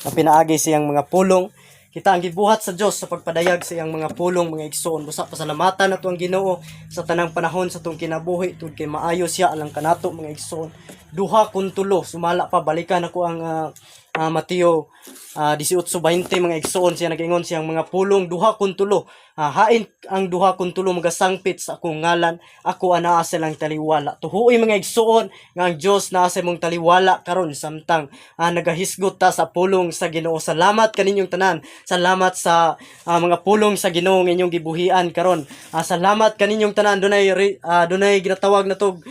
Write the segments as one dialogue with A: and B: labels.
A: na pinaagi siyang mga pulong. Kita ang gibuhat sa Dios sa pagpadayag sa iyang mga pulong mga igsoon. Busa pasalamatan nato ang Ginoo sa tanang panahon sa tong kinabuhi tud kay maayo siya alang kanato mga igsoon. Duha kun tulo sumala pa balikan ako ang Mateo 18:20 mga igsoon siya nag-ingon siyang mga pulong duha kun tulo. Hain ang duha kun tulo magasangpit sa akong ngalan, ako anaa silang taliwala. Tuhuoy mga igsoon nga ang Dios naa sa imong taliwala karon samtang nagahisgot ta sa pulong sa Ginoo. Salamat kaninyong tanan. Salamat sa mga pulong sa Ginoo nga inyong gibuhian karon. Salamat kaninyong tanan dunay ginatawag na tog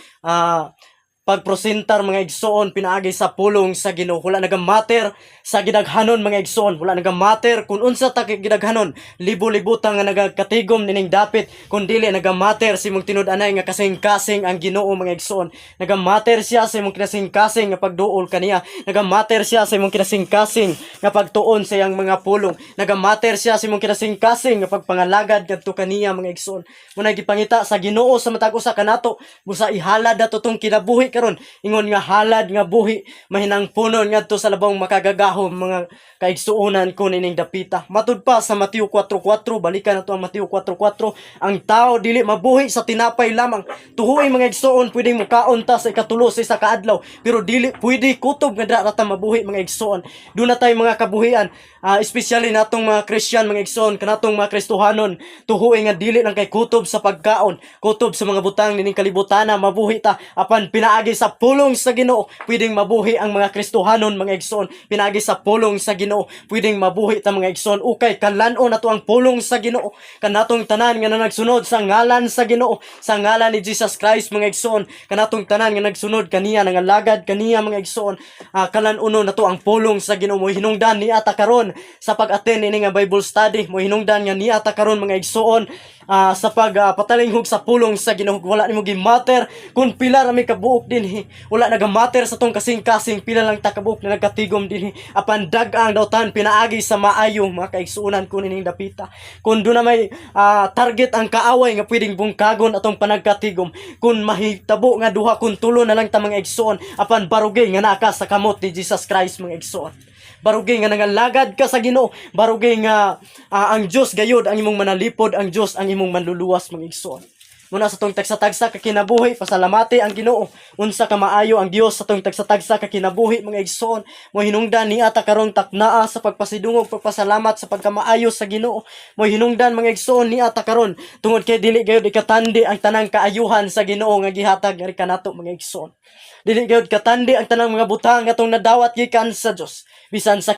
A: pagprosentar mga igsoon pinaagi sa pulong sa Ginoo. Wala nagamatter sa gidaghanon mga igsoon, wala nagamatter kung unsa ta gidaghanon, libo-libutan nga nagakatigom nining dapit, kun dili nagamatter si mong tinud-anay nga kasing-kasing ang Ginoo mga igsoon. Nagamatter siya sa imong kinasing-kasing nga pagduol kaniya, nagamatter siya sa imong kinasing-kasing nga pagtuon sa iyang mga pulong, nagamatter siya sa imong kinasing-kasing nga pagpangalagad kadto kaniya mga igsoon. Muna gipangita sa Ginoo sa matag usa kanato busa ihalad ato tong kinabuhi karon, ingon nga halad nga buhi mahinang punon ngadto sa labong makagagahom mga kaigsuonan ko nining dapita. Matud pa sa Mateo 4:4, balikan nato ang Mateo 4:4, ang tao dili mabuhi sa tinapay lamang. Tuhoy mga igsoon, pwedeng mukaon ta sa ikatulo sa isa ka adlaw, pero dili pwede kutob nga dara ta mabuhi mga igsoon. Doon na tayo mga kabuhian, especially natong mga Christian mga igsoon, kanatong mga Kristohanon, tuhoy nga dili lang kay kutob sa pagkaon, kutob sa mga butang nining kalibutana, mabuhi ta apan pinaagi sa pulong sa Ginoo, pwedeng mabuhi ang mga Kristohanon mga igsoon. Pinaagi sa pulong sa Ginoo, pwedeng mabuhi ta mga igsoon. Ukay kanlan-on nato ang pulong sa Ginoo, kanatong tanan nga nagsunod sa ngalan sa Ginoo, sa ngalan ni Jesus Christ mga igsoon, kanatong tanan nga nagsunod kaniya, nangalagad kaniya mga igsoon. Kalan-uno nato ang pulong sa Ginoo. Mo hinungdan ni ata karon sa pag-attend ini nga Bible study, mo hinungdan nga ni ata karon mga igsoon sa pagpatalinghog sa pulong sa Ginoo. Wala nimo gimatter kung pila ra may kabuok dinhi, wala nagamatter sa tong kasing-kasing pila lang ta kabuok na nagkatigom dinhi, apan dag-ang dautan pinaagi sa maayo mga kaigsuonan ko nining dapita. Kung doon na may target ang kaaway nga pwedeng bungkagon atong panagkatigom, kung mahitabo nga duha kun tulo na lang ta mga igsoon, apan barugay nga naka sa kamot ni Jesus Christ mga igsoon. Barugay nga nangalagad ka sa Ginoo, barugay nga ang Dios gayud ang imong manalipod, ang Dios ang imong manluluwas mga igsoon. Muna sa tong tagsa-tagsa ka kinabuhi, pasalamati ang Ginoo. Unsa ka maayo ang Dios sa tong tagsa-tagsa ka kinabuhi mga igsoon. Mo hinungdan ni ata karong taknaa sa pagpasidungog, pagpasalamat sa pagkamaayo sa Ginoo. Mo hinungdan mga igsoon ni ata karon tungod kay dili gayud ikatandi ang tanang kaayuhan sa Ginoo nga gihatag nga kanato mga igsoon. Dili gayud katandi ang tanang mga butang nga tong nadawat gikan sa Dios. Bisan sa